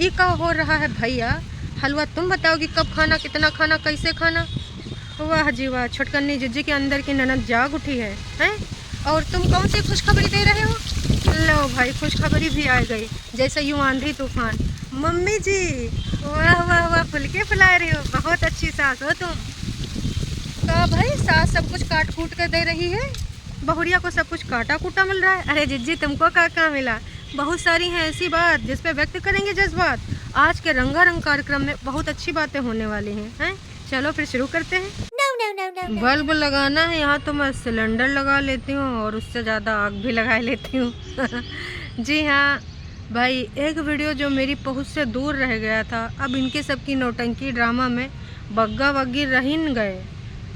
ये का हो रहा है भैया? हलवा तुम बताओगी कब खाना, कितना खाना, कैसे खाना? वाह जी वाह, छुटकन्नी जिज्जी के अंदर की ननद जाग उठी है, हैं? और तुम कौन सी खुशखबरी दे रहे हो? लो भाई, खुशखबरी भी आ गई, जैसे यूं आंधी तूफान। मम्मी जी, वाह वाह वाह, फुलके फुला रही हो, बहुत अच्छी सास हो तुम। का भाई, सास सब कुछ काट कूट कर दे रही है, बहुरिया को सब कुछ काटा कूटा मिल रहा है। अरे जिज्जी, तुमको क्या मिला? बहुत सारी हैं ऐसी बात जिस पे व्यक्त करेंगे जज्बात। आज के रंगारंग कार्यक्रम में बहुत अच्छी बातें होने वाली हैं। चलो फिर शुरू करते हैं। no. बल्ब लगाना है यहाँ तो मैं सिलेंडर लगा लेती हूँ और उससे ज़्यादा आग भी लगा लेती हूँ। जी हाँ भाई, एक वीडियो जो मेरी पहुँच से दूर रह गया था, अब इनके सबकी नौटंकी ड्रामा में बग्गा बग्गी रह न गए।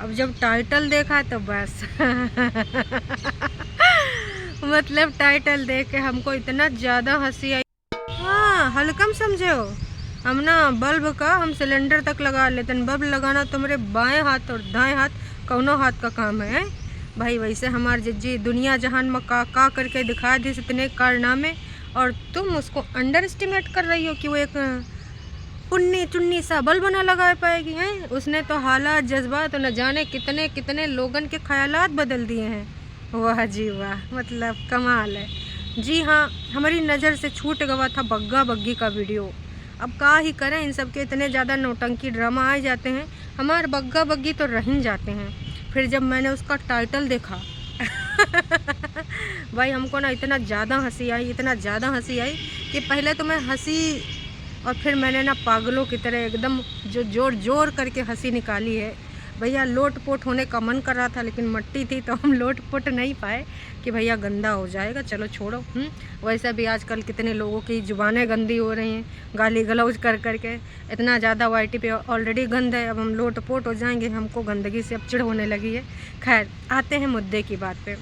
अब जब टाइटल देखा तो बस मतलब टाइटल देख के हमको इतना ज़्यादा हंसी आई। हाँ, हल्कम समझे हो, हम ना बल्ब का हम सिलेंडर तक लगा लेते हैं। बल्ब लगाना तो मेरे बाएं हाथ और दाएं हाथ कौनों हाथ का काम है भाई। वैसे हमार जिज्जी दुनिया जहान में का करके दिखा दी इतने कारनामे, और तुम उसको अंडर एस्टिमेट कर रही हो कि वो एक पुन्नी चुन्नी सा बल्ब ना लगा पाएगी हैं। उसने तो हालात जज्बात तो न जाने कितने कितने लोगन के ख्यालात बदल दिए हैं। वाह जी वाह, मतलब कमाल है। जी हाँ, हमारी नज़र से छूट गया था बग्गा बग्गी का वीडियो। अब का ही करें, इन सब के इतने ज़्यादा नौटंकी ड्रामा आ जाते हैं, हमारे बग्गा बग्गी तो रह जाते हैं। फिर जब मैंने उसका टाइटल देखा भाई हमको ना इतना ज़्यादा हंसी आई, इतना ज़्यादा हंसी आई कि पहले तो मैं हंसी और फिर मैंने ना पागलों की तरह एकदम जो जोर जोर करके हंसी निकाली है। भैया लोट पोट होने का मन कर रहा था, लेकिन मट्टी थी तो हम लोट पोट नहीं पाए कि भैया गंदा हो जाएगा, चलो छोड़ो। वैसे भी आजकल कितने लोगों की ज़ुबानें गंदी हो रही हैं, गाली गलौज कर करके इतना ज़्यादा वाईटी पे ऑलरेडी गंद है, अब हम लोट पोट हो जाएंगे, हमको गंदगी से अब चिढ़ होने लगी है। खैर, आते हैं मुद्दे की बात पे।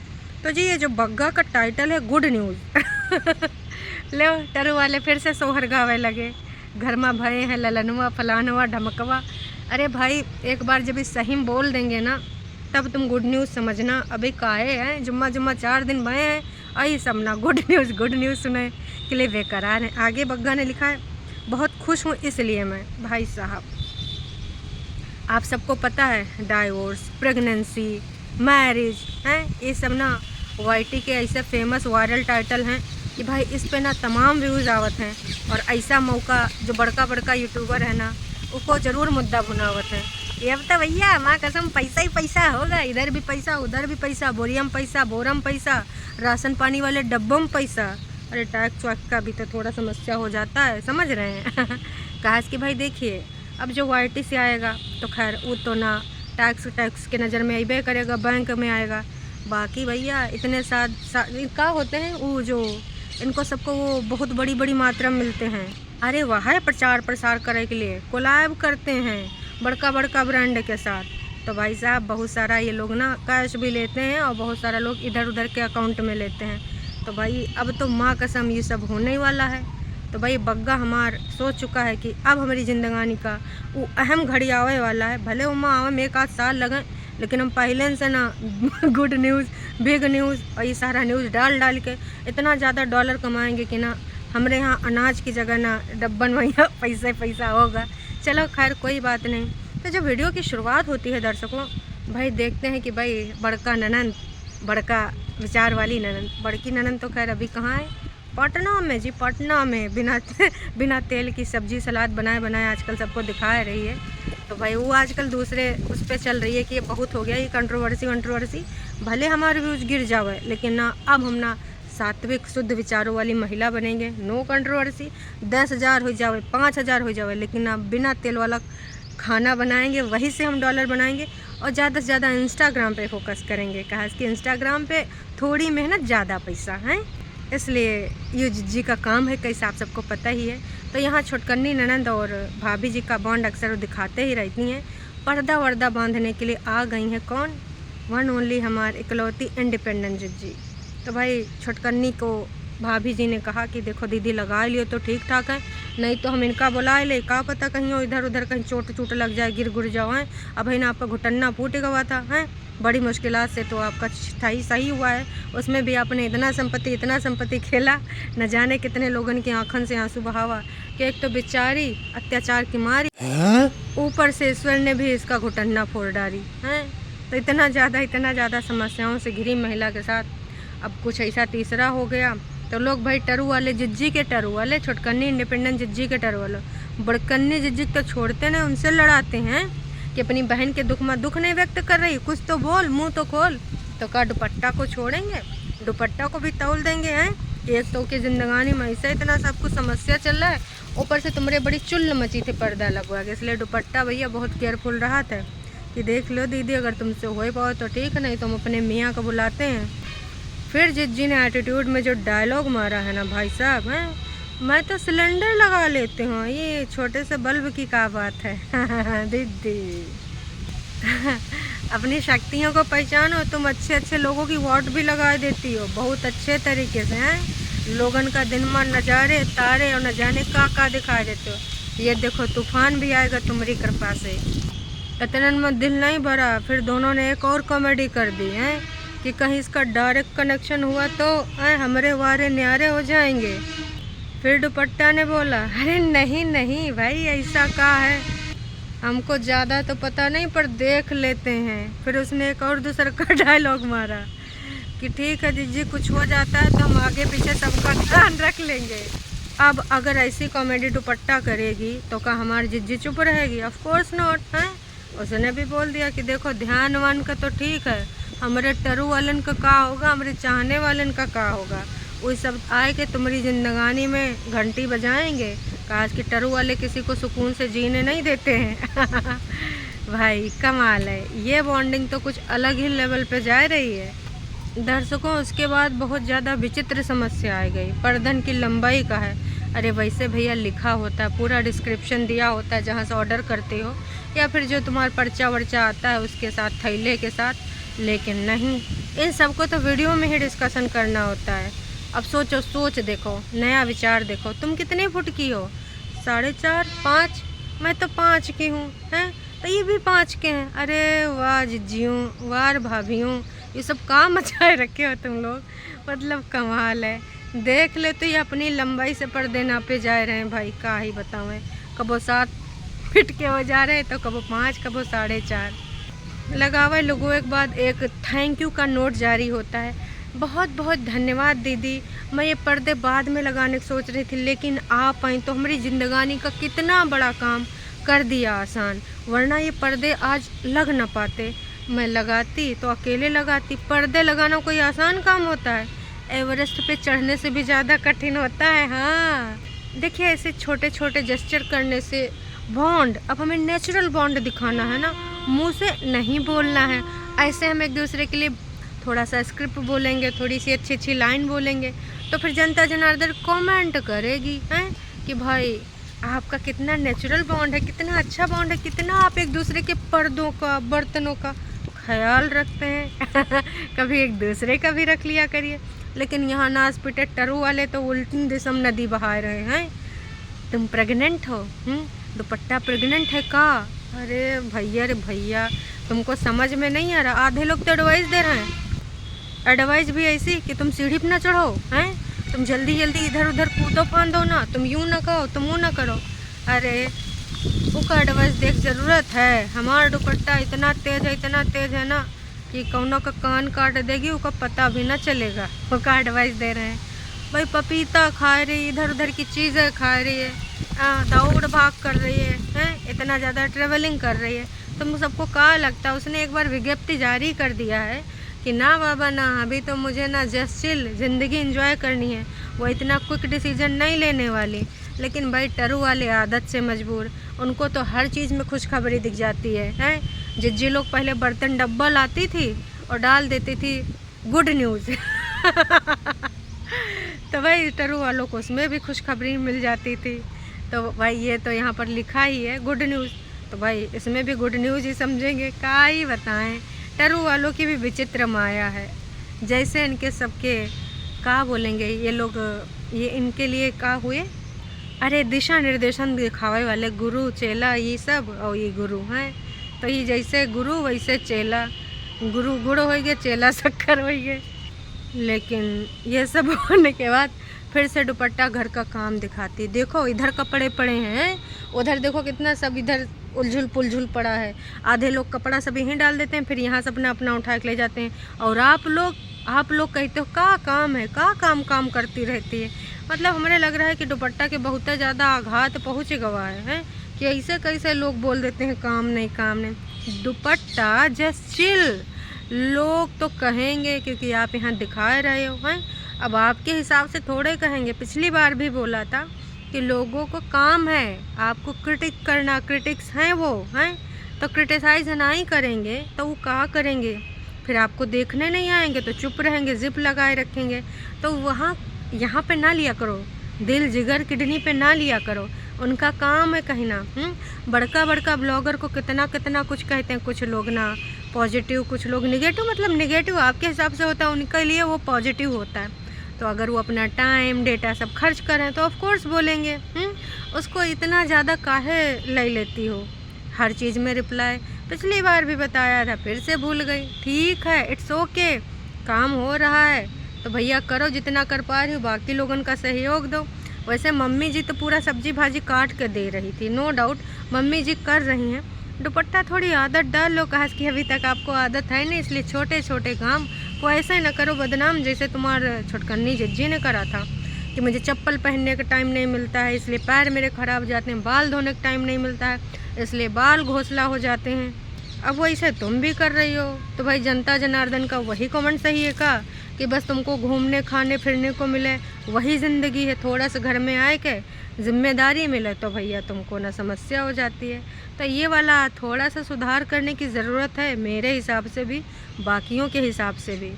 तो जी, ये जो बग्गा का टाइटल है गुड न्यूज़ लो, टरू वाले फिर से सोहर गावे लगे, घर में भये हैं ललनवा फलानवा ढमकवा। अरे भाई, एक बार जब इस सही में बोल देंगे ना, तब तुम गुड न्यूज़ समझना। अभी काहे हैं, जुम्मा 4 दिन भये हैं, आई सब ना गुड न्यूज़ सुने के लिए बेकरार हैं। आगे बग्गा ने लिखा है, बहुत खुश हूँ इसलिए मैं। भाई साहब, आप सबको पता है डाइवोर्स, प्रेगनेंसी, मैरिज हैं, ये सब ना वाईटी के ऐसे फेमस वायरल टाइटल हैं कि भाई इस पे ना तमाम व्यूज़ आवत हैं। और ऐसा मौका जो बड़का बड़का यूट्यूबर है ना, उसको ज़रूर मुद्दा भुनावत है। ये अब तो भैया माँ कसम पैसा ही पैसा होगा, इधर भी पैसा उधर भी पैसा, बोरियम पैसा बोरम पैसा, राशन पानी वाले डब्बों में पैसा। अरे टैक्स वैक्स का भी तो थोड़ा समस्या हो जाता है, समझ रहे हैं। काश कि भाई देखिए, अब जो वाईटी से आएगा तो खैर वो तो ना टैक्स के नज़र में अबे करेगा, बैंक में आएगा। बाकी भैया इतने का होते हैं वो जो इनको सबको वो बहुत बड़ी बड़ी मात्रा में मिलते हैं। अरे वाह है, प्रचार प्रसार करने के लिए कोलैब करते हैं बड़का बड़का ब्रांड के साथ। तो भाई साहब, बहुत सारा ये लोग ना कैश भी लेते हैं और बहुत सारा लोग इधर उधर के अकाउंट में लेते हैं। तो भाई अब तो माँ कसम ये सब होने ही वाला है। तो भाई बग्गा हमार सोच चुका है कि अब हमारी ज़िंदगानी का वो अहम घड़ी आवे वाला है। भले वो माँ आवे में 1 आध साल लगे, लेकिन हम पहले से ना गुड न्यूज़, बिग न्यूज़ और ये सारा न्यूज़ डाल के इतना ज़्यादा डॉलर कमाएंगे कि ना हमारे यहाँ अनाज की जगह ना डब्बन भैया पैसा होगा। चलो खैर, कोई बात नहीं। तो जब वीडियो की शुरुआत होती है दर्शकों, भाई देखते हैं कि भाई बड़का ननंद, बड़का विचार वाली ननंद, बड़की ननंद तो खैर अभी कहाँ है, पटना में जी, पटना में बिना तेल की सब्जी सलाद बनाए आजकल सबको दिखा रही है। तो भाई वो आजकल दूसरे उस पर चल रही है कि ये बहुत हो गया, ये कंट्रोवर्सी। भले हमारे व्यूज़ गिर जावे, लेकिन ना अब हम ना सात्विक शुद्ध विचारों वाली महिला बनेंगे। नो कंट्रोवर्सी, 10,000 हो जावे, 5,000 हो जावे, लेकिन ना बिना तेल वाला खाना बनाएंगे, वहीं से हम डॉलर बनाएंगे। और ज़्यादा से ज़्यादा इंस्टाग्राम पे फोकस करेंगे, कहा कि इंस्टाग्राम पे थोड़ी मेहनत ज़्यादा पैसा है, इसलिए ये जी का काम है, कैसे आप सबको पता ही है। तो यहाँ छुटकन्नी ननंद और भाभी जी का बॉन्ड अक्सर वो दिखाते ही रहती हैं। पर्दा वर्दा बांधने के लिए आ गई हैं कौन, वन ओनली हमारी इकलौती इंडिपेंडेंट जी। तो भाई छुटकन्नी को भाभी जी ने कहा कि देखो दीदी, लगा लियो तो ठीक ठाक है, नहीं तो हम इनका बुला ले, का पता कहीं इधर उधर कहीं चोट लग जाए, गिर गुर जाओ हैं। अब है ना आपका घुटन्ना फूट गया था हैं, बड़ी मुश्किलात से तो आपका सही हुआ है। उसमें भी आपने इतना संपत्ति खेला, न जाने कितने लोगन की आँखन से आंसू बहावा कि कि एक तो बेचारी अत्याचार की मारी, ऊपर से ईश्वर ने भी इसका घुटन्ना फोड़ डाली हैं। तो इतना ज़्यादा समस्याओं से घिरी महिला के साथ अब कुछ ऐसा तीसरा हो गया। तो लोग भाई टरू वाले, जिज्जी के टरू वाले, छोटकन्नी इंडिपेंडेंट जिज्जी के टरू वाले, बड़कन्नी जिज्जी तो छोड़ते नहीं, उनसे लड़ाते हैं कि अपनी बहन के दुख में दुख नहीं व्यक्त कर रही, कुछ तो बोल, मुंह तो खोल। तो क्या दुपट्टा को छोड़ेंगे? दुपट्टा को भी तौल देंगे हैं। एक तो की जिंदगानी में ऐसे इतना सब कुछ समस्या चल रहा है, ऊपर से तुम्हारे बड़ी चुल्ल मची थी पर्दा लगवा के, इसलिए दुपट्टा भैया बहुत केयरफुल रहा था कि देख लो दीदी, अगर तुमसे हो पाओ तो ठीक, नहीं तो हम अपने मियाँ को बुलाते हैं। फिर जिज्जी ने एटीट्यूड में जो डायलॉग मारा है ना भाई साहब, हैं, मैं तो सिलेंडर लगा लेती हूँ, ये छोटे से बल्ब की क्या बात है दीदी। अपनी शक्तियों को पहचानो, तुम अच्छे लोगों की वोट भी लगा देती हो बहुत अच्छे तरीके से, हैं, लोगन का दिन में नज़ारे तारे और न जाने का दिखा देते हो। ये देखो तूफान भी आएगा तुम्हारी कृपा से। इतने में दिल नहीं भरा, फिर दोनों ने एक और कॉमेडी कर दी है कि कहीं इसका डायरेक्ट कनेक्शन हुआ तो हमारे वारे न्यारे हो जाएंगे। फिर दुपट्टा ने बोला, अरे नहीं भाई, ऐसा क्या है, हमको ज़्यादा तो पता नहीं पर देख लेते हैं। फिर उसने एक और दूसरा का डायलॉग मारा कि ठीक है जिज्जी, कुछ हो जाता है तो हम आगे पीछे सबका ध्यान रख लेंगे। अब अगर ऐसी कॉमेडी दुपट्टा करेगी तो क्या हमारी जिज्जी चुप रहेगी? ऑफ कोर्स नॉट, है। उसने भी बोल दिया कि देखो ध्यान वान का तो ठीक है, हमारे टरू वालन का क्या होगा, हमारे चाहने वालन का क्या होगा, वही सब आए के तुम्हारी जिंदगानी में घंटी बजाएंगे। आज के टरू वाले किसी को सुकून से जीने नहीं देते हैं। भाई कमाल है, ये बॉन्डिंग तो कुछ अलग ही लेवल पे जा रही है। दर्शकों, उसके बाद बहुत ज़्यादा विचित्र समस्या आ गई, पर्दन की लंबाई का है। अरे वैसे भैया लिखा होता है, पूरा डिस्क्रिप्शन दिया होता है जहाँ से ऑर्डर करते हो, या फिर जो तुम्हारा पर्चा वर्चा आता है उसके साथ, थैले के साथ, लेकिन नहीं, इन सबको तो वीडियो में ही डिस्कशन करना होता है। अब सोचो, सोच देखो, नया विचार देखो, तुम कितने फुट की हो? 4.5, 5, मैं तो 5 की हूँ, हैं, तो ये भी 5 के हैं। अरे वाह जिज्जियों, वाह भाभियों, ये सब काम मचाए रखे हो तुम लोग, मतलब कमाल है। देख ले तो ये अपनी लंबाई से पर्दे नापे जा रहे हैं भाई, क्या ही बताऊँ, कबो 7 फीट के हो जा रहे हैं तो कबो 5, कबो 4.5। लगावा लोगों एक बाद एक थैंक यू का नोट जारी होता है, बहुत बहुत धन्यवाद दीदी, मैं ये पर्दे बाद में लगाने की सोच रही थी लेकिन आप आई तो हमारी जिंदगानी का कितना बड़ा काम कर दिया आसान, वरना ये पर्दे आज लग ना पाते। मैं लगाती तो अकेले लगाती, पर्दे लगाना कोई आसान काम होता है? एवरेस्ट पे चढ़ने से भी ज़्यादा कठिन होता है। हाँ देखिए, ऐसे छोटे छोटे जेस्चर करने से बॉन्ड, अब हमें नेचुरल बॉन्ड दिखाना है ना, मुंह से नहीं बोलना है। ऐसे हम एक दूसरे के लिए थोड़ा सा स्क्रिप्ट बोलेंगे, थोड़ी सी अच्छी अच्छी लाइन बोलेंगे तो फिर जनता जनार्दन कमेंट करेगी, हैं, कि भाई आपका कितना नेचुरल बॉन्ड है, कितना अच्छा बॉन्ड है, कितना आप एक दूसरे के पर्दों का, बर्तनों का ख्याल रखते हैं। कभी एक दूसरे का भी रख लिया करिए। लेकिन यहाँ नाच पिटे टरू वाले तो उल्टी दिशा में नदी बहा रहे हैं। तुम प्रेग्नेंट हो? दुपट्टा प्रेग्नेंट है का? अरे भैया रे भैया, तुमको समझ में नहीं आ रहा। आधे लोग तो एडवाइस दे रहे हैं, एडवाइस भी ऐसी कि तुम सीढ़ी पर ना चढ़ो, हैं, तुम जल्दी जल्दी इधर उधर कूदो फांदो ना, तुम यूँ ना कहो, तुम वो ना करो। अरे उसका एडवाइस देख ज़रूरत है? हमारा दुपट्टा इतना तेज है ना कि कौनों का कान काट देगी, उसका पता भी ना चलेगा। उसका एडवाइस दे रहे हैं भाई, पपीता खा रही, इधर उधर की चीज़ें खा रही है, दौड़ भाग कर रही है, हैं, इतना ज़्यादा ट्रेवलिंग कर रही है, तुम सबको क्या लगता है? उसने एक बार विज्ञप्ति जारी कर दिया है कि ना बाबा ना, अभी तो मुझे ना जस्ट चिल ज़िंदगी एंजॉय करनी है, वो इतना क्विक डिसीजन नहीं लेने वाली। लेकिन भाई टरू वाले आदत से मजबूर, उनको तो हर चीज़ में खुशखबरी दिख जाती है, हैं। जिज्जी लोग पहले बर्तन डब्बा लाती थी और डाल देती थी गुड न्यूज़। तो भाई टरू वालों को उसमें भी खुशखबरी मिल जाती थी। तो भाई ये तो यहाँ पर लिखा ही है गुड न्यूज़, तो भाई इसमें भी गुड न्यूज़ ही समझेंगे, क्या ही बताएं। टरू वालों की भी विचित्र माया है, जैसे इनके सबके क्या बोलेंगे ये लोग, ये इनके लिए क्या हुए, अरे दिशा निर्देशन दिखावे वाले गुरु चेला, ये सब, और ये गुरु हैं। तो ये जैसे गुरु वैसे चेला, गुरु गुड़ हो गए, चेला शक्कर हो गए। लेकिन ये सब होने के बाद फिर से दुपट्टा घर का काम दिखाती। देखो इधर कपड़े पड़े हैं, उधर देखो कितना सब इधर उलझुल पुलझुल पड़ा है। आधे लोग कपड़ा सब यहीं डाल देते हैं, फिर यहाँ से अपना अपना उठा के ले जाते हैं। और आप लोग कहते हो का काम है, का काम करती रहती है। मतलब हमें लग रहा है कि दुपट्टा के बहुत ज़्यादा आघात पहुँच गवा है कि ऐसे कैसे लोग बोल देते हैं काम नहीं। दुपट्टा जस्ट चिल, लोग तो कहेंगे क्योंकि आप यहाँ दिखा रहे हो हैं। अब आपके हिसाब से थोड़े कहेंगे। पिछली बार भी बोला था कि लोगों को काम है आपको क्रिटिक करना, क्रिटिक्स हैं वो हैं, तो क्रिटिसाइज ना ही करेंगे तो वो कहा करेंगे, फिर आपको देखने नहीं आएंगे तो चुप रहेंगे, जिप लगाए रखेंगे। तो वहाँ यहाँ पे ना लिया करो, दिल जिगर किडनी पे ना लिया करो, उनका काम है कहना। बड़का ब्लॉगर को कितना कुछ कहते हैं कुछ लोग ना पॉजिटिव, कुछ लोग निगेटिव। मतलब निगेटिव आपके हिसाब से होता है, उनके लिए वो पॉजिटिव होता है। तो अगर वो अपना टाइम डेटा सब खर्च करें तो ऑफ कोर्स बोलेंगे। उसको इतना ज़्यादा काहे ले लेती हो हर चीज़ में रिप्लाई। पिछली बार भी बताया था, फिर से भूल गई। ठीक है, इट्स ओके, काम हो रहा है तो भैया करो जितना कर पा रही हो, बाकी लोगों का सहयोग दो। वैसे मम्मी जी तो पूरा सब्जी भाजी काट के दे रही थी, नो डाउट मम्मी जी कर रही हैं। दुपट्टा थोड़ी आदत डाल लो, कहा कि अभी तक आपको आदत है नहीं, इसलिए छोटे काम को ऐसे न करो बदनाम, जैसे तुम्हारे छोटकन्नी जिज्जी ने करा था कि मुझे चप्पल पहनने का टाइम नहीं मिलता है इसलिए पैर मेरे ख़राब जाते हैं, बाल धोने का टाइम नहीं मिलता है इसलिए बाल घोंसला हो जाते हैं। अब वैसे तुम भी कर रही हो, तो भाई जनता जनार्दन का वही कमेंट सही है का कि बस तुमको घूमने खाने फिरने को मिले, वही ज़िंदगी है। थोड़ा सा घर में आए के जिम्मेदारी मिले तो भैया तुमको ना समस्या हो जाती है। तो ये वाला थोड़ा सा सुधार करने की ज़रूरत है मेरे हिसाब से भी, बाकियों के हिसाब से भी।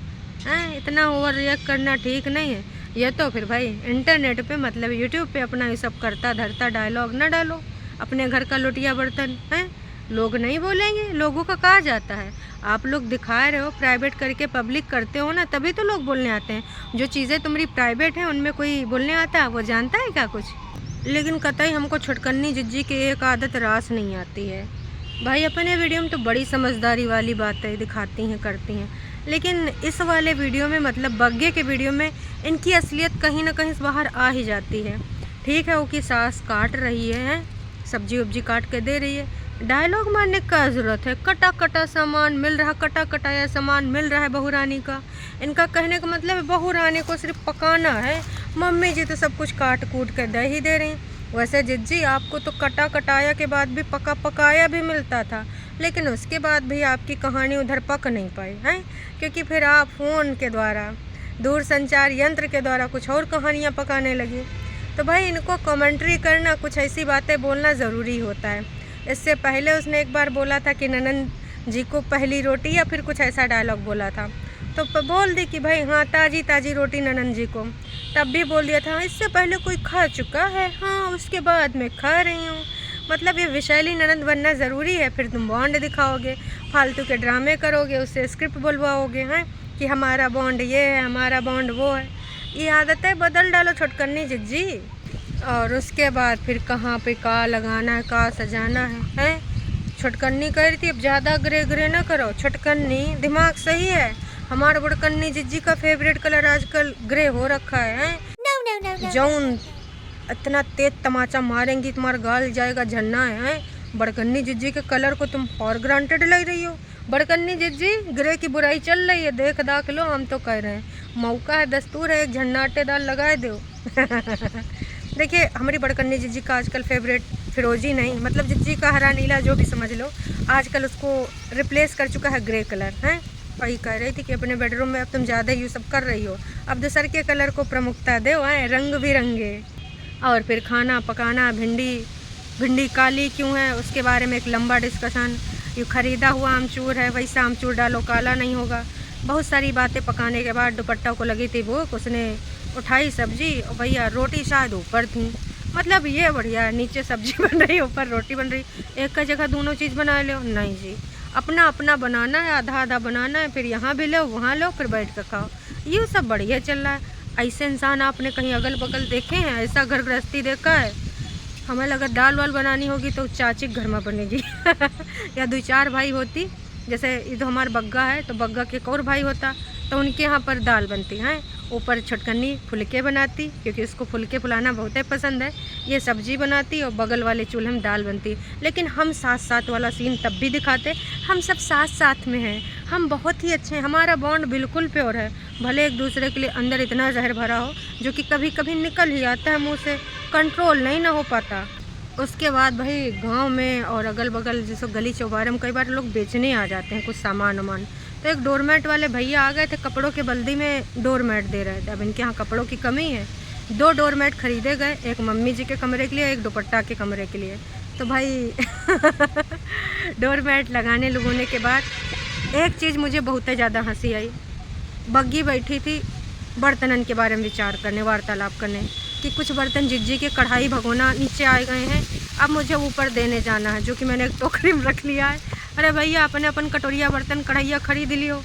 इतना ओवर रिएक्ट करना ठीक नहीं है। ये तो फिर भाई इंटरनेट पे मतलब यूट्यूब पे अपना ये सब करता धरता डायलॉग ना डालो, अपने घर का लोटिया बर्तन है। लोग नहीं बोलेंगे, लोगों का कहा जाता है। आप लोग दिखा रहे हो, प्राइवेट करके पब्लिक करते हो ना, तभी तो लोग बोलने आते हैं। जो चीज़ें तुम्हारी प्राइवेट हैं उनमें कोई बोलने आता है, वो जानता है क्या कुछ। लेकिन कतई हमको छोटकन्नी जिज्जी की एक आदत रास नहीं आती है। भाई अपने वीडियो में तो बड़ी समझदारी वाली बातें दिखाती हैं, करती हैं, लेकिन इस वाले वीडियो में मतलब बग्गे के वीडियो में इनकी असलियत कहीं ना कहीं बाहर आ ही जाती है। ठीक है, वो की सास काट रही है, सब्जी वब्जी काट के दे रही है, डायलॉग मारने का ज़रूरत है। कटा सामान मिल रहा, कटाया सामान मिल रहा है बहू रानी का। इनका कहने का मतलब है बहू रानी को सिर्फ पकाना है, मम्मी जी तो सब कुछ काट कूट कर दे ही दे रही। वैसे जिज्जी आपको तो कटाया के बाद भी पकाया भी मिलता था, लेकिन उसके बाद भी आपकी कहानी उधर पक नहीं पाई है, क्योंकि फिर आप फ़ोन के द्वारा, दूरसंचार यंत्र के द्वारा कुछ और कहानियाँ पकाने लगी। तो भाई इनको कमेंट्री करना, कुछ ऐसी बातें बोलना ज़रूरी होता है। इससे पहले उसने एक बार बोला था कि ननंद जी को पहली रोटी, या फिर कुछ ऐसा डायलॉग बोला था, तो बोल दी कि भाई हाँ ताज़ी रोटी ननंद जी को। तब भी बोल दिया था इससे पहले कोई खा चुका है, हाँ उसके बाद मैं खा रही हूँ। मतलब ये विशैली ननंद बनना ज़रूरी है। फिर तुम बॉन्ड दिखाओगे, फालतू के ड्रामे करोगे, उससे स्क्रिप्ट बुलवाओगे हैं कि हमारा बॉन्ड ये है, हमारा बॉन्ड वो है। ये आदतें बदल डालो छोटकन्नी जिज्जी। और उसके बाद फिर कहाँ पे का लगाना है, का सजाना है। छोटकन्नी कह रही थी अब ज़्यादा ग्रे ना करो। छोटकन्नी दिमाग सही है, हमारे बड़कन्नी जिज्जी का फेवरेट कलर आजकल ग्रे हो रखा है। no. जौन इतना तेज तमाचा मारेंगी तुम्हारा गाल जाएगा झन्ना है। बड़कन्नी जिज्जी के कलर को तुम फॉर ग्रांटेड ले रही हो। बड़कन्नी जिज्जी ग्रे की बुराई चल रही है, देख दाख लो, हम तो कह रहे हैं मौका है, दस्तूर है, एक झन्नाटेदार लगाए दो। देखिए हमारी बड़कन्नी जिज्जी का आजकल फेवरेट फिरोजी नहीं, मतलब जिज्जी का हरा नीला जो भी समझ लो, आजकल उसको रिप्लेस कर चुका है ग्रे कलर है। वही कह रही थी कि अपने बेडरूम में अब तुम ज़्यादा यूँ सब कर रही हो, अब दूसर के कलर को प्रमुखता दो, आए रंग बिरंगे। और फिर खाना पकाना, भिंडी काली क्यों है उसके बारे में एक लंबा डिस्कशन। ये ख़रीदा हुआ आमचूर है, वैसा आमचूर डालो काला नहीं होगा। बहुत सारी बातें पकाने के बाद दुपट्टा को लगी थी भूख, उसने उठाई सब्जी और भैया रोटी शायद ऊपर थी। मतलब ये बढ़िया, नीचे सब्जी बन रही, ऊपर रोटी बन रही, एक का जगह दोनों चीज़ बना लो। नहीं जी, अपना अपना बनाना है, आधा बनाना है, फिर यहाँ भी लो वहाँ लो, फिर बैठ कर खाओ। ये सब बढ़िया चल रहा है। ऐसे इंसान आपने कहीं अगल बगल देखे हैं? ऐसा घर गृहस्थी देखा है? हमें लगा दाल वाल बनानी होगी तो चाची के घर में बनेगी या 2-4 भाई होती, जैसे ये तो हमारा बग्गा है तो बग्गा के एक और भाई होता, तो उनके यहाँ पर दाल बनती है, ऊपर छोटकन्नी फुलके बनाती, क्योंकि उसको फुलके फुलाना बहुत ही पसंद है। ये सब्जी बनाती और बगल वाले चूल्हे में दाल बनती। लेकिन हम साथ साथ वाला सीन तब भी दिखाते, हम सब साथ साथ में हैं, हम बहुत ही अच्छे हैं, हमारा बॉन्ड बिल्कुल प्योर है। भले एक दूसरे के लिए अंदर इतना जहर भरा हो जो कि कभी कभी निकल ही आता है मुँह से, कंट्रोल नहीं ना हो पाता। उसके बाद भाई गांव में और अगल बगल जैसे गली चौबारे में कई बार लोग बेचने आ जाते हैं कुछ सामान वामान। तो एक डोरमेट वाले भैया आ गए थे, कपड़ों के बल्दी में डोरमेट दे रहे थे। अब इनके यहाँ कपड़ों की कमी है, 2 डोरमेट खरीदे गए, एक मम्मी जी के कमरे के लिए, एक दुपट्टा के कमरे के लिए। तो भाई डोरमेट लगाने के बाद एक चीज़ मुझे बहुत ही ज़्यादा हंसी आई। बग्गी बैठी थी बर्तनन के बारे में विचार करने, वार्तालाप करने कि कुछ बर्तन जिज्जी के कढ़ाई भगोना नीचे आए गए हैं, अब मुझे ऊपर देने जाना है, जो कि मैंने एक टोकरी में रख लिया है। अरे भैया अपने अपन कटोरिया बर्तन कढ़ाइया खरीद लियो।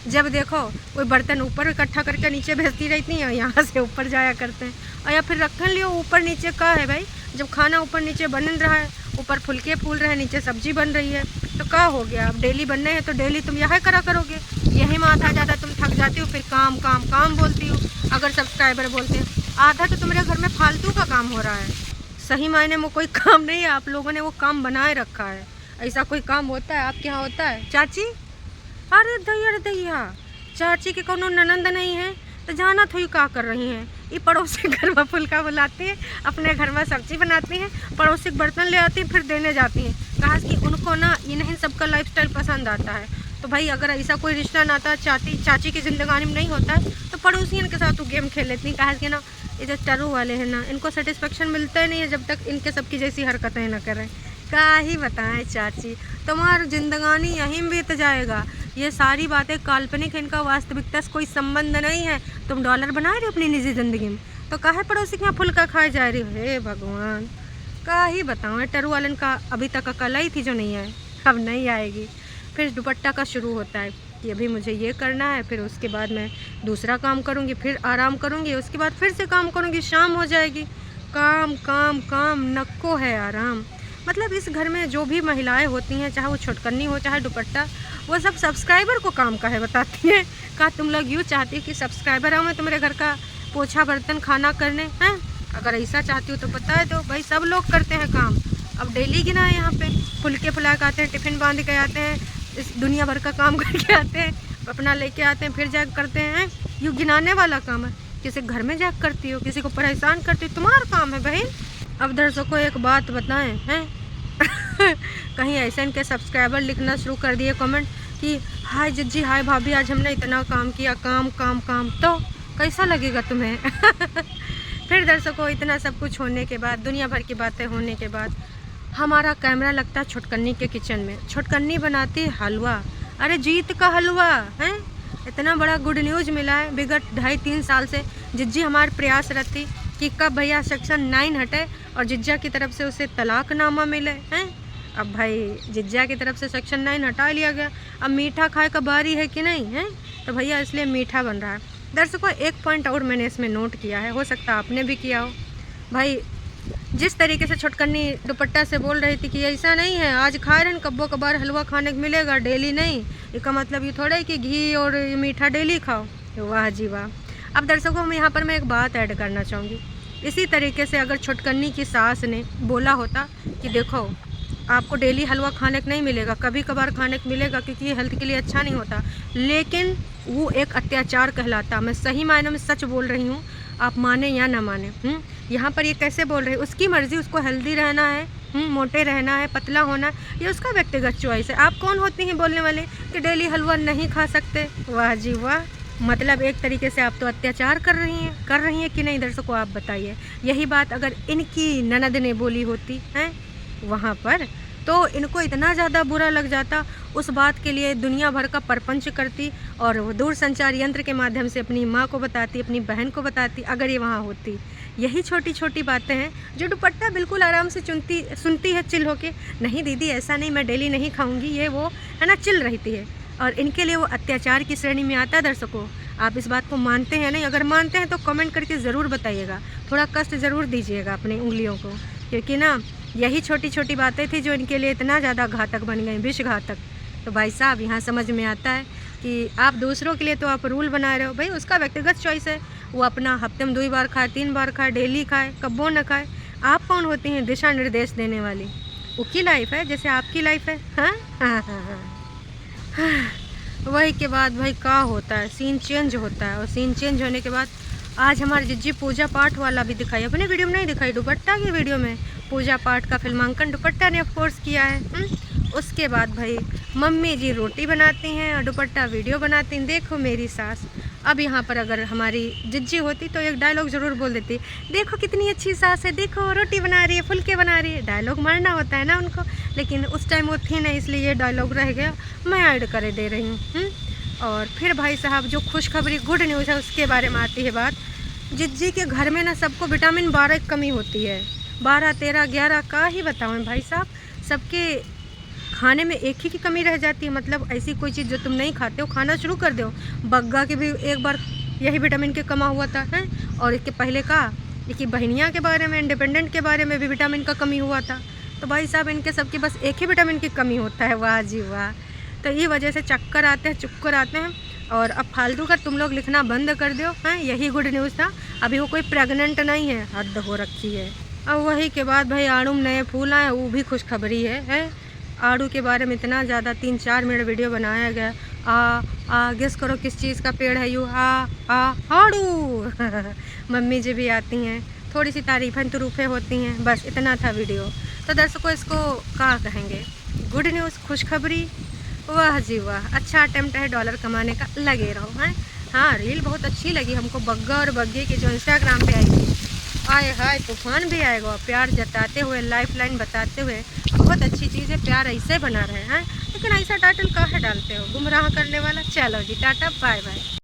जब देखो कोई बर्तन ऊपर इकट्ठा करके नीचे भेजती रहती हैं, यहाँ से ऊपर जाया करते हैं। और या फिर रखन लियो ऊपर नीचे का है भाई, जब खाना ऊपर नीचे बन रहा है, ऊपर फुलके फूल रहे हैं, नीचे सब्जी बन रही है, तो क्या हो गया? अब डेली बनने हैं तो डेली तुम यह करा करोगे, यही में आधा ज़्यादा तुम थक जाती हो, फिर काम काम काम बोलती हो। अगर सब्सक्राइबर बोलते हैं आधा तो तुम्हारे घर में फालतू का काम हो रहा है, सही मायने में कोई काम नहीं है, आप लोगों ने वो काम बनाए रखा है। ऐसा कोई काम होता है आपके यहाँ होता है? चाची अरे दैया चाची के कोनो ननंद नहीं है तो जाना थोड़ी का कर रही हैं, ये पड़ोसी घर में फुलका बुलाती हैं, अपने घर में सब्जी बनाती हैं, पड़ोसी बर्तन ले आती हैं, फिर देने जाती हैं। कहा कि उनको ना इन्हें सबका लाइफस्टाइल पसंद आता है। तो भाई अगर ऐसा कोई रिश्ता नाता चाची की जिंदगानी में नहीं होता है तो पड़ोसियों के साथ वो गेम खेल लेती हैं। कहा कि ना ये जो टरू वाले हैं ना, इनको सेटिस्फेक्शन मिलता ही नहीं है जब तक इनके सबकी जैसी हरकतें ना करें। क्या ही बताएं चाची, तुम्हारा जिंदगानी यहीं बीत जाएगा। ये सारी बातें काल्पनिक है, इनका वास्तविकता से कोई संबंध नहीं है। तुम डॉलर बना रहे हो अपनी निजी ज़िंदगी में, तो काहे पड़ोसी के यहाँ फुलका खाए जा रही हो? हे भगवान, क्या ही बताऊँ, टरू वालन का अभी तक अकल आई थी जो नहीं आए, अब नहीं आएगी। फिर दुपट्टा का शुरू होता है कि अभी मुझे ये करना है, फिर उसके बाद मैं दूसरा काम करूँगी, फिर आराम करूँगी, उसके बाद फिर से काम करूँगी, शाम हो जाएगी। काम काम काम, नको है आराम। मतलब इस घर में जो भी महिलाएं होती हैं, चाहे वो छोटकन्नी हो चाहे दुपट्टा, वो सब सब्सक्राइबर को काम का है बताती हैं। क्या तुम लोग यूँ चाहती हो कि सब्सक्राइबर आओ मैं तुम्हारे घर का पोछा बर्तन खाना करने हैं? अगर ऐसा चाहती हो तो बता दो भाई, सब लोग करते हैं काम। अब डेली गिना है यहाँ पे, फुलके फुला के आते हैं, टिफ़िन बांध के आते हैं, इस दुनिया भर का काम करके आते हैं, अपना लेके आते हैं, फिर जाग करते हैं। यूँ गिनाने वाला काम है? किसी घर में जाग करती हो, किसी को परेशान करती हो, तुम्हारा काम है बहन। अब दर्शकों एक बात बताएं हैं कहीं ऐसे इनके सब्सक्राइबर लिखना शुरू कर दिए कमेंट कि हाय जिज्जी, हाय भाभी, आज हमने इतना काम किया, काम काम काम, तो कैसा लगेगा तुम्हें? फिर दर्शकों इतना सब कुछ होने के बाद, दुनिया भर की बातें होने के बाद, हमारा कैमरा लगता है छोटकन्नी के किचन में। छोटकन्नी बनाती हलवा, अरे जीत का हलवा है। इतना बड़ा गुड न्यूज़ मिला है विगत 2.5-3 साल से जिज्जी हमारे प्रयासरत थी कि कब भैया सेक्शन 9 हटे और जिज्जा की तरफ से उसे तलाकनामा मिले हैं। अब भाई जिज्जा की तरफ से सेक्शन 9 हटा लिया गया, अब मीठा खाए का बारी है कि नहीं है, तो भैया इसलिए मीठा बन रहा है। दर्शकों एक पॉइंट और मैंने इसमें नोट किया है, हो सकता है आपने भी किया हो। भाई जिस तरीके से छोटकन्नी दुपट्टा से बोल रही थी कि ऐसा नहीं है आज खा रहे हैं, कब्बो कबार हलवा खाने को मिलेगा, डेली नहीं, इसका मतलब ये थोड़ा है कि घी और मीठा डेली खाओ। वाह जी वाह। अब दर्शकों में यहाँ पर मैं एक बात ऐड करना चाहूँगी, इसी तरीके से अगर छोटकन्नी की सास ने बोला होता कि देखो आपको डेली हलवा खाने को नहीं मिलेगा, कभी कभार खाने को मिलेगा क्योंकि ये हेल्थ के लिए अच्छा नहीं होता, लेकिन वो एक अत्याचार कहलाता। मैं सही मायने में सच बोल रही हूँ, आप माने या ना माने। यहाँ पर ये कैसे बोल रहे हैं, उसकी मर्ज़ी, उसको हेल्दी रहना है, मोटे रहना है, पतला होना है, ये उसका व्यक्तिगत चॉइस है। आप कौन होती हैं बोलने वाले कि डेली हलवा नहीं खा सकते? वाह जी वाह। मतलब एक तरीके से आप तो अत्याचार कर रही हैं कि नहीं दर्शकों, आप बताइए। यही बात अगर इनकी ननद ने बोली होती हैं वहाँ पर, तो इनको इतना ज़्यादा बुरा लग जाता, उस बात के लिए दुनिया भर का परपंच करती और वो दूरसंचार यंत्र के माध्यम से अपनी माँ को बताती, अपनी बहन को बताती, अगर ये वहाँ होती। यही छोटी छोटी बातें हैं जो दुपट्टा बिल्कुल आराम से सुनती है चिल होके, नहीं दीदी ऐसा नहीं, मैं डेली नहीं खाऊंगी, ये वो है ना, चिल रहती है। और इनके लिए वो अत्याचार की श्रेणी में आता है। दर्शकों आप इस बात को मानते हैं नहीं? अगर मानते हैं तो कमेंट करके ज़रूर बताइएगा, थोड़ा कष्ट ज़रूर दीजिएगा अपनी उंगलियों को, क्योंकि ना यही छोटी छोटी बातें थी जो इनके लिए इतना ज़्यादा घातक बन गई, विष घातक। तो भाई साहब यहाँ समझ में आता है कि आप दूसरों के लिए तो आप रूल बना रहे हो, भाई उसका व्यक्तिगत चॉइस है। वो अपना हफ्ते में 2 बार खाए, 3 बार खाए, डेली खाए, कब्बो न खाए। आप कौन होती हैं दिशा निर्देश देने वाली? उसकी लाइफ है जैसे आपकी लाइफ है। हाँ हाँ हाँ हाँ। वही के बाद भाई क्या होता है, सीन चेंज होता है। और सीन चेंज होने के बाद आज हमारी जिज्जी पूजा पाठ वाला भी दिखाई, अपने वीडियो में नहीं दिखाई, दुपट्टा की वीडियो में पूजा पाठ का फिल्मांकन दुपट्टा ने ऑफकोर्स किया है। उसके बाद भाई मम्मी जी रोटी बनाती हैं और दुपट्टा वीडियो बनाती हैं। देखो मेरी सास। अब यहाँ पर अगर हमारी जिज्जी होती तो एक डायलॉग ज़रूर बोल देती, देखो कितनी अच्छी सास है, देखो रोटी बना रही है, फुलके बना रही है। डायलॉग मारना होता है ना उनको, लेकिन उस टाइम वो थी नहीं, इसलिए ये डायलॉग रह गया, मैं ऐड कर दे रही हूँ। और फिर भाई साहब जो खुशखबरी गुड न्यूज़ है उसके बारे में आती है बात। जिज्जी के घर में ना सबको विटामिन 12 की कमी होती है। 12, 13, 11 का ही बताऊँ भाई साहब, सबके खाने में एक ही की कमी रह जाती है। मतलब ऐसी कोई चीज़ जो तुम नहीं खाते हो खाना शुरू कर दो। बग्गा के भी एक बार यही विटामिन के कमा हुआ था है। और इसके पहले का इसकी बहनिया के बारे में, इंडिपेंडेंट के बारे में भी विटामिन का कमी हुआ था। तो भाई साहब इनके सबकी बस एक ही विटामिन की कमी होता है। वाह जी वाह। तो ये वजह से चक्कर आते हैं, चुक्कर आते हैं। और अब फालतू का तुम लोग लिखना बंद कर दो हैं, यही गुड न्यूज़ था। अभी वो कोई प्रेग्नेंट नहीं है, हद हो रखी है। अब वही के बाद भाई आड़ू में नए फूल आए, वो भी खुशखबरी है। आड़ू के बारे में इतना ज़्यादा 3-4 मिनट वीडियो बनाया गया। गेस करो किस चीज़ का पेड़ है यू? आड़ू। मम्मी जी भी आती हैं, थोड़ी सी तारीफ़ें तुरूफ़ें होती हैं, बस इतना था वीडियो। तो दर्शकों इसको क्या कहेंगे, गुड न्यूज़, खुशखबरी। वाह जी वाह, अच्छा अटेम्प्ट है डॉलर कमाने का, लगे रहो हैं। हाँ रील बहुत अच्छी लगी हमको, बग्गा और बग्गे की जो इंस्टाग्राम पे आई थी। आए हाय तूफान भी आएगा, प्यार जताते हुए, लाइफ लाइन बताते हुए। बहुत अच्छी चीज़ है, प्यार ऐसे बना रहे हैं। लेकिन ऐसा टाइटल काहे डालते हो, गुमराह करने वाला। चलो जी टाटा बाय बाय।